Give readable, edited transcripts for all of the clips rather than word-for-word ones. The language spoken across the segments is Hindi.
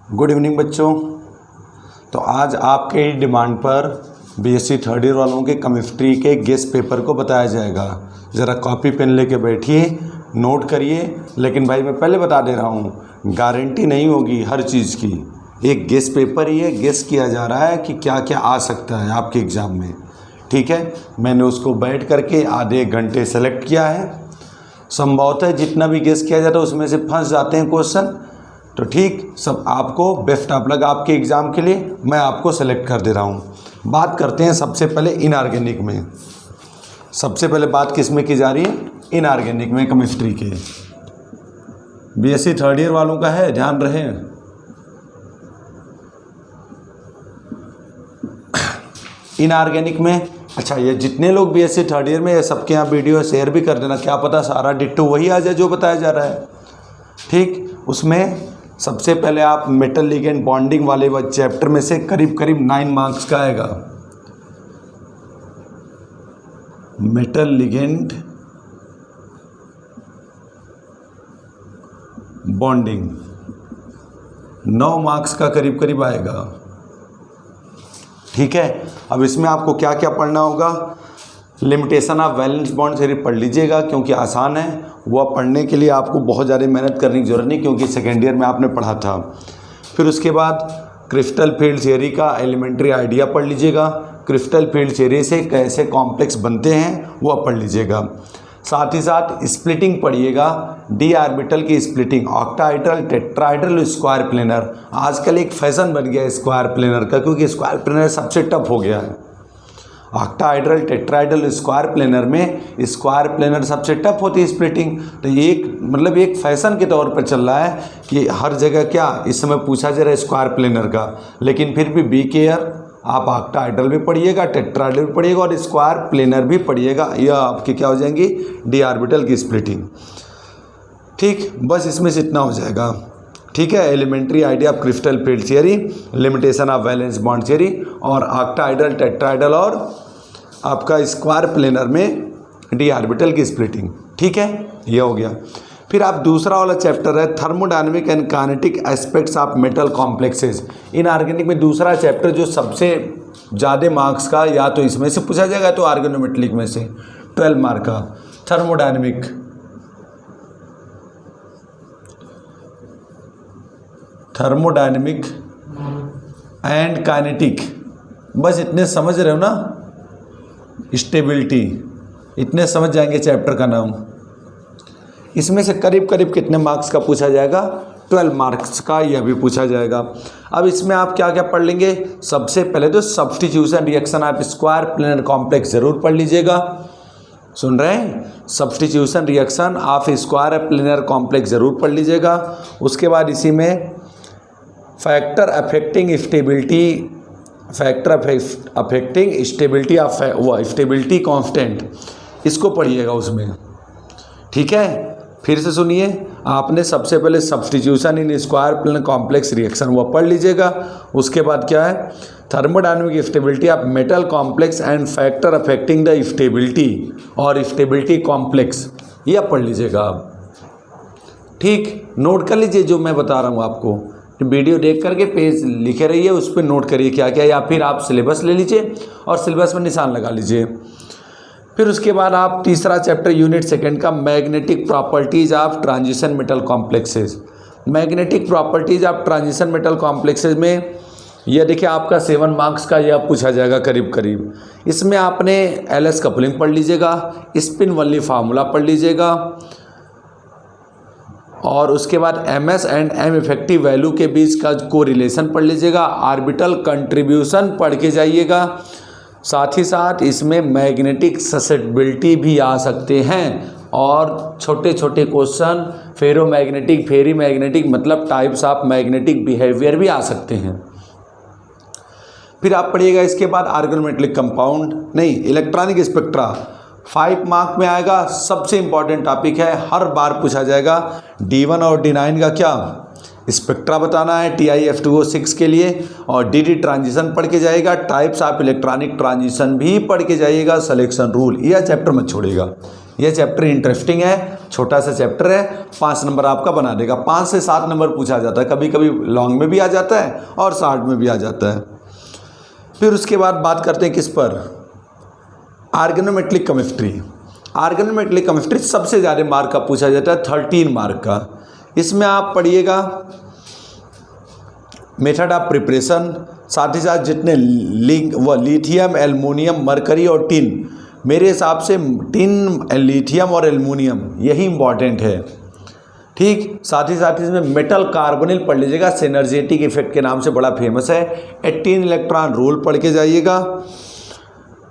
गुड इवनिंग बच्चों। तो आज आपके डिमांड पर बीएससी थर्ड ईयर वालों के केमिस्ट्री के गेस्ट पेपर को बताया जाएगा। ज़रा कॉपी पेन लेके बैठिए, नोट करिए। लेकिन भाई मैं पहले बता दे रहा हूँ, गारंटी नहीं होगी हर चीज़ की। एक गेस्ट पेपर ही है, गेस किया जा रहा है कि क्या क्या आ सकता है आपके एग्ज़ाम में। ठीक है, मैंने उसको बैठ करके आधे एक घंटे सेलेक्ट किया है। संभवतः जितना भी गेस किया जाता है उसमें से फंस जाते हैं क्वेश्चन। तो ठीक, सब आपको बेस्ट ऑफ लक आपके एग्ज़ाम के लिए। मैं आपको सेलेक्ट कर दे रहा हूँ। बात करते हैं सबसे पहले इनऑर्गेनिक में। सबसे पहले बात किस में की जा रही है? इनऑर्गेनिक में केमिस्ट्री के। बीएससी थर्ड ईयर वालों का है, ध्यान रहे। इनऑर्गेनिक में अच्छा, ये जितने लोग बीएससी थर्ड ईयर में, ये सबके यहाँ वीडियो शेयर भी कर देना। क्या पता सारा डिट्टो वही आ जाए जो बताया जा रहा है। ठीक, उसमें सबसे पहले आप मेटल लिगेंड बॉन्डिंग वाले चैप्टर में से करीब करीब 9 मार्क्स का आएगा। मेटल लिगेंड बॉन्डिंग 9 मार्क्स का करीब करीब आएगा। ठीक है, अब इसमें आपको क्या क्या पढ़ना होगा? Limitation of valence bond theory पढ़ लीजिएगा, क्योंकि आसान है। वह पढ़ने के लिए आपको बहुत ज़्यादा मेहनत करने की ज़रूरत नहीं, क्योंकि सेकेंड ईयर में आपने पढ़ा था। फिर उसके बाद क्रिस्टल फील्ड थ्योरी का एलिमेंट्री आइडिया पढ़ लीजिएगा। क्रिस्टल फील्ड थ्योरी से कैसे कॉम्प्लेक्स बनते हैं वह पढ़ लीजिएगा। साथ ही साथ स्प्लिटिंग पढ़िएगा, डी ऑर्बिटल की splitting, octahedral, tetrahedral, square planar. आजकल एक फैशन बन गया है स्क्वायर प्लेनर का, क्योंकि स्क्वायर प्लेनर सबसे टफ हो गया है। ऑक्टाहेड्रल, टेट्राहेड्रल, स्क्वायर प्लेनर में स्क्वायर प्लेनर सबसे टफ होती है स्प्लिटिंग। तो एक फैशन के तौर पर चल रहा है कि हर जगह क्या इस समय पूछा जा रहा है स्क्वायर प्लेनर का। लेकिन फिर भी बी केयर, आप ऑक्टाहेड्रल भी पढ़िएगा, टेट्राहेड्रल भी पढ़िएगा और स्क्वायर प्लेनर भी पढ़िएगा। यह आपकी क्या हो जाएंगी? डी ऑर्बिटल की स्प्लिटिंग। ठीक, बस इसमें से इतना हो जाएगा। ठीक है, elementary idea of crystal field theory, limitation of valence bond theory और ऑक्टाहेड्रल, टेट्राहेड्रल और आपका स्क्वायर प्लेनर में डी ऑर्बिटल की स्प्लिटिंग। ठीक है, यह हो गया। फिर आप दूसरा वाला चैप्टर है thermodynamic and kinetic aspects of metal complexes. Inorganic में दूसरा चैप्टर जो सबसे ज़्यादा मार्क्स का, या तो इसमें से पूछा जाएगा तो ऑर्गेनोमेटलिक में से 12 मार्क का थर्मोडायनेमिक एंड काइनेटिक। बस इतने समझ रहे हो ना? स्टेबिलिटी, इतने समझ जाएंगे चैप्टर का नाम। इसमें से करीब करीब कितने मार्क्स का पूछा जाएगा? 12 मार्क्स का यह भी पूछा जाएगा। अब इसमें आप क्या क्या पढ़ लेंगे? सबसे पहले तो substitution reaction of square planar complex जरूर पढ़ लीजिएगा। सुन रहे हैं? Substitution reaction of square planar complex जरूर पढ़ लीजिएगा। उसके बाद इसी में factor affecting stability of stability constant, इसको पढ़िएगा उसमें। ठीक है, फिर से सुनिए। आपने सबसे पहले substitution in square planar complex reaction वह पढ़ लीजिएगा। उसके बाद क्या है? Thermodynamic stability of metal complex and factor affecting the stability और स्टेबिलिटी कॉम्प्लेक्स, यह पढ़ लीजिएगा आप। ठीक, नोट कर लीजिए जो मैं बता रहा हूँ आपको। वीडियो देख करके पेज लिखे रहिए, उस पर नोट करिए क्या क्या, या फिर आप सिलेबस ले लीजिए और सिलेबस में निशान लगा लीजिए। फिर उसके बाद आप तीसरा चैप्टर यूनिट सेकंड का magnetic properties of transition metal complexes. Magnetic properties of transition metal complexes में यह देखिए आपका 7 मार्क्स का यह पूछा जाएगा करीब करीब। इसमें आपने एलएस कपलिंग पढ़ लीजिएगा, स्पिन वनली फार्मूला पढ़ लीजिएगा और उसके बाद MS and M effective value के बीच का कोरिलेशन पढ़ लीजिएगा। ऑर्बिटल कंट्रीब्यूशन पढ़ के जाइएगा। साथ ही साथ इसमें मैग्नेटिक ससेप्टिबिलिटी भी आ सकते हैं और छोटे छोटे क्वेश्चन फेरोमैग्नेटिक, फेरी मैग्नेटिक मतलब टाइप्स ऑफ मैग्नेटिक बिहेवियर भी आ सकते हैं। फिर आप पढ़िएगा इसके बाद ऑर्गेनोमेटलिक कंपाउंड, नहीं इलेक्ट्रॉनिक स्पेक्ट्रा, 5 मार्क में आएगा। सबसे इंपॉर्टेंट टॉपिक है, हर बार पूछा जाएगा। D1 और D9 का क्या स्पेक्ट्रा बताना है TiF2O6 के लिए, और DD ट्रांजिशन पढ़ के जाएगा। टाइप्स ऑफ इलेक्ट्रॉनिक ट्रांजिशन भी पढ़ के जाइएगा। सिलेक्शन रूल, यह चैप्टर मत छोड़िएगा, यह चैप्टर इंटरेस्टिंग है छोटा सा चैप्टर है, 5 नंबर आपका बना देगा। 5 से 7 नंबर पूछा जाता है, कभी कभी लॉन्ग में भी आ जाता है और शॉर्ट में भी आ जाता है। फिर उसके बाद बात करते हैं किस पर, ऑर्गेनोमेट्रिक केमिस्ट्री। ऑर्गेनोमेट्रिक केमिस्ट्री सबसे ज़्यादा मार्क का पूछा जाता है, 13 मार्क का। इसमें आप पढ़िएगा मेथड ऑफ प्रिपरेशन, साथ ही साथ जितने लिंक व लिथियम, एल्युमिनियम, मरकरी और टिन, मेरे हिसाब से टिन, लिथियम और एल्युमिनियम यही इम्पॉर्टेंट है। ठीक, साथ ही साथ इसमें मेटल कार्बोनिल पढ़ लीजिएगा, सिनर्जेटिक इफेक्ट के नाम से बड़ा फेमस है। 18 इलेक्ट्रॉन रोल पढ़ के जाइएगा।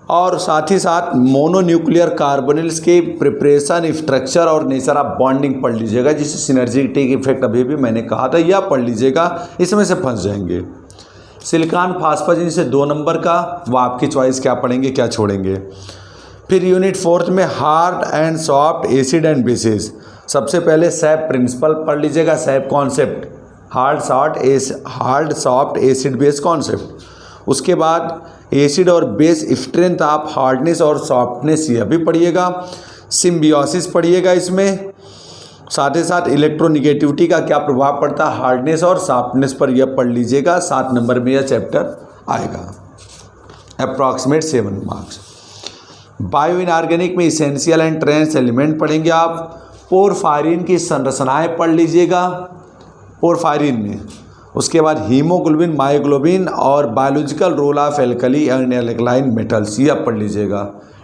और साथ ही साथ मोनोन्यूक्लियर कार्बोनिल्स के प्रिपरेशन, स्ट्रक्चर और नेचर ऑफ बॉन्डिंग पढ़ लीजिएगा, जिसे सिनर्जेटिक इफेक्ट अभी भी मैंने कहा था, यह पढ़ लीजिएगा, इसमें से फंस जाएंगे। सिलिकॉन फास्फोजिन से 2 नंबर का, वो आपकी चॉइस, क्या पढ़ेंगे क्या छोड़ेंगे। फिर यूनिट 4 में hard and soft acid and bases, सबसे पहले सैप प्रिंसिपल पढ़ लीजिएगा, SAP concept, hard soft acid base concept. उसके बाद एसिड और बेस स्ट्रेंथ ऑफ हार्डनेस और सॉफ्टनेस, यह भी पढ़िएगा। सिम्बियोसिस पढ़िएगा इसमें। साथ ही साथ इलेक्ट्रोनिगेटिविटी का क्या प्रभाव पड़ता है हार्डनेस और सॉफ्टनेस पर, यह पढ़ लीजिएगा। 7 नंबर में यह चैप्टर आएगा, अप्रॉक्सीमेट 7 मार्क्स। बायो इनऑर्गेनिक में इसेंशियल एंड ट्रेंस एलिमेंट पढ़ेंगे आप। पोरफायरिन की संरचनाएं पढ़ लीजिएगा पोरफायरिन में। उसके बाद हीमोग्लोबिन, मायोग्लोबिन और biological role of alkali and alkaline metals, यह पढ़ लीजिएगा।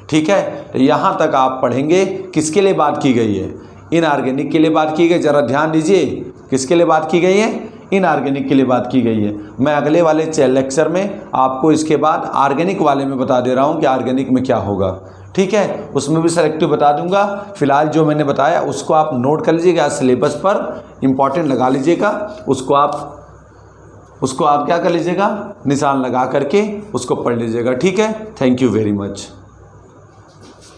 ठीक है, तो यहाँ तक आप पढ़ेंगे। किसके लिए बात की गई है, इनऑर्गेनिक के लिए बात की गई। जरा ध्यान दीजिए, किसके लिए बात की गई है, इनऑर्गेनिक के लिए बात की गई है। मैं अगले वाले लेक्चर में आपको इसके बाद ऑर्गेनिक वाले में बता दे रहा हूँ कि ऑर्गेनिक में क्या होगा। ठीक है, उसमें भी सेलेक्टिव बता दूंगा। फिलहाल जो मैंने बताया उसको आप नोट कर लीजिएगा, सिलेबस पर इंपॉर्टेंट लगा लीजिएगा। उसको आप क्या कर लीजिएगा, निशान लगा करके उसको पढ़ लीजिएगा। ठीक है, थैंक यू वेरी मच।